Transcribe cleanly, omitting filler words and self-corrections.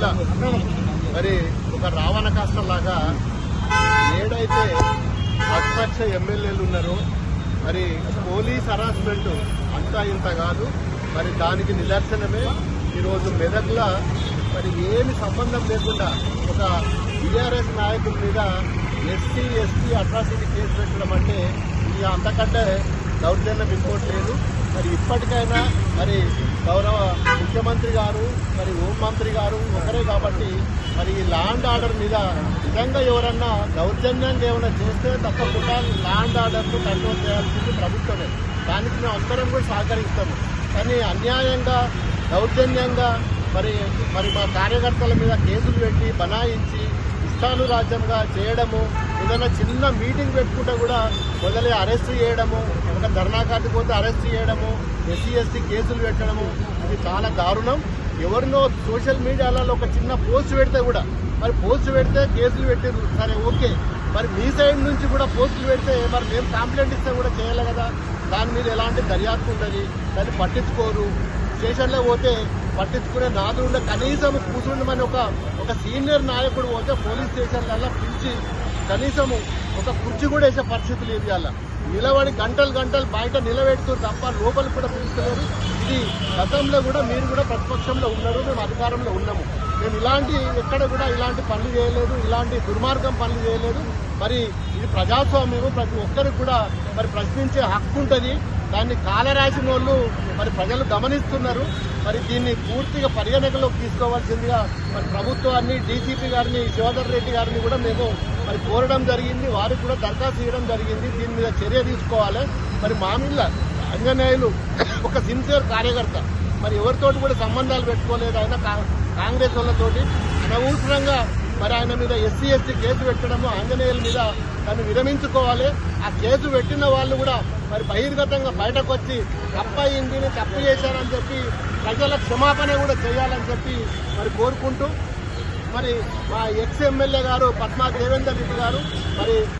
కూడా మరి ఒక రావణ కాష్టంలాగా ఏడైతే ప్రతిపక్ష ఎమ్మెల్యేలు ఉన్నారో మరి పోలీస్ హరాస్మెంట్ అంతా ఇంత కాదు. మరి దానికి నిదర్శనమే ఈరోజు మెదక్లో మరి ఏమి సంబంధం లేకుండా ఒక టీఆర్ఎస్ నాయకుల మీద ఎస్సీ అట్రాసిటీ కేసు పెట్టడం అంటే ఇక అంతకంటే దౌర్జన్యం ఇంకోటి లేదు. మరి ఇప్పటికైనా మరి గౌరవ ముఖ్యమంత్రి గారు మరి హోంమంత్రి గారు ఒకరే కాబట్టి మరి ఈ ల్యాండ్ ఆర్డర్ మీద నిజంగా ఎవరన్నా దౌర్జన్యంగా ఏమైనా చేస్తే తప్పకుండా ల్యాండ్ ఆర్డర్ను కంట్రోల్ చేయాల్సింది ప్రభుత్వమే. దానికి మేము అందరం కూడా సహకరిస్తాము. కానీ అన్యాయంగా దౌర్జన్యంగా మరి మా కార్యకర్తల మీద కేసులు పెట్టి బనాయించి ఇష్టానురాజ్యంగా చేయడము, ఏదైనా చిన్న మీటింగ్ పెట్టుకుంటే కూడా మొదలే అరెస్ట్ చేయడము, ఒక ధర్నాకార్డు పోతే అరెస్ట్ చేయడము, ఎస్సీ కేసులు పెట్టడము, ఇది చాలా దారుణం. ఎవరినో సోషల్ మీడియాలలో ఒక చిన్న పోస్ట్ పెడితే కూడా మరి పోస్ట్ పెడితే కేసులు పెట్టారు, సరే ఓకే. మరి మీ సైడ్ నుంచి కూడా పోస్టులు పెడితే మరి మేము కంప్లైంట్ ఇస్తే కూడా చేయాలి కదా. దాని మీద ఎలాంటి దర్యాప్తు ఉండదు, దాన్ని పట్టించుకోరు. స్టేషన్లో పోతే పట్టించుకునే నాదుండే కనీసం కూర్చుండమని ఒక సీనియర్ నాయకుడు పోతే పోలీస్ స్టేషన్లలో పిలిచి కనీసం ఒక కుర్చీ కూడా వేసే పరిస్థితి లేదు. అలా నిలబడి గంటలు బయట నిలబెడుతూ తప్ప లోపల కూడా పిలుస్తలేరు. ఇది గతంలో కూడా మీరు కూడా ప్రతిపక్షంలో ఉన్నారు, మేము అధికారంలో ఉన్నాము. మేము ఎక్కడ కూడా ఇలాంటి పనులు చేయలేదు, ఇలాంటి దుర్మార్గం పనులు చేయలేదు. మరి ఇది ప్రజాస్వామ్యము, ప్రతి ఒక్కరికి కూడా మరి ప్రశ్నించే హక్కు ఉంటుంది. దాన్ని కాలరాసిన వాళ్ళు మరి ప్రజలు గమనిస్తున్నారు. మరి దీన్ని పూర్తిగా పరిగణనలోకి తీసుకోవాల్సిందిగా మరి ప్రభుత్వాన్ని, డీసీపీ గారిని, శివధర్ రెడ్డి గారిని కూడా మేము మరి కోరడం జరిగింది. వారికి కూడా దరఖాస్తు చేయడం జరిగింది. దీని మీద చర్య తీసుకోవాలి. మరి మామిళ్ళ అంజనేయులు ఒక సిన్సియర్ కార్యకర్త, మరి ఎవరితోటి కూడా సంబంధాలు పెట్టుకోలేదు. ఆయన కాంగ్రెస్ వాళ్ళతోటి అనవసరంగా మరి ఆయన మీద ఎస్సీ కేసు పెట్టడము, ఆంజనేయుల మీద దాన్ని విరమించుకోవాలి. ఆ కేసు పెట్టిన వాళ్ళు కూడా మరి బహిర్గతంగా బయటకు వచ్చి తప్పయింది, నేను తప్పు చేశానని చెప్పి ప్రజల క్షమాపణ కూడా చేయాలని చెప్పి మరి కోరుకుంటూ మరి మా ఎక్స్ ఎమ్మెల్యే గారు పద్మా దేవేందర్ రెడ్డి గారు మరి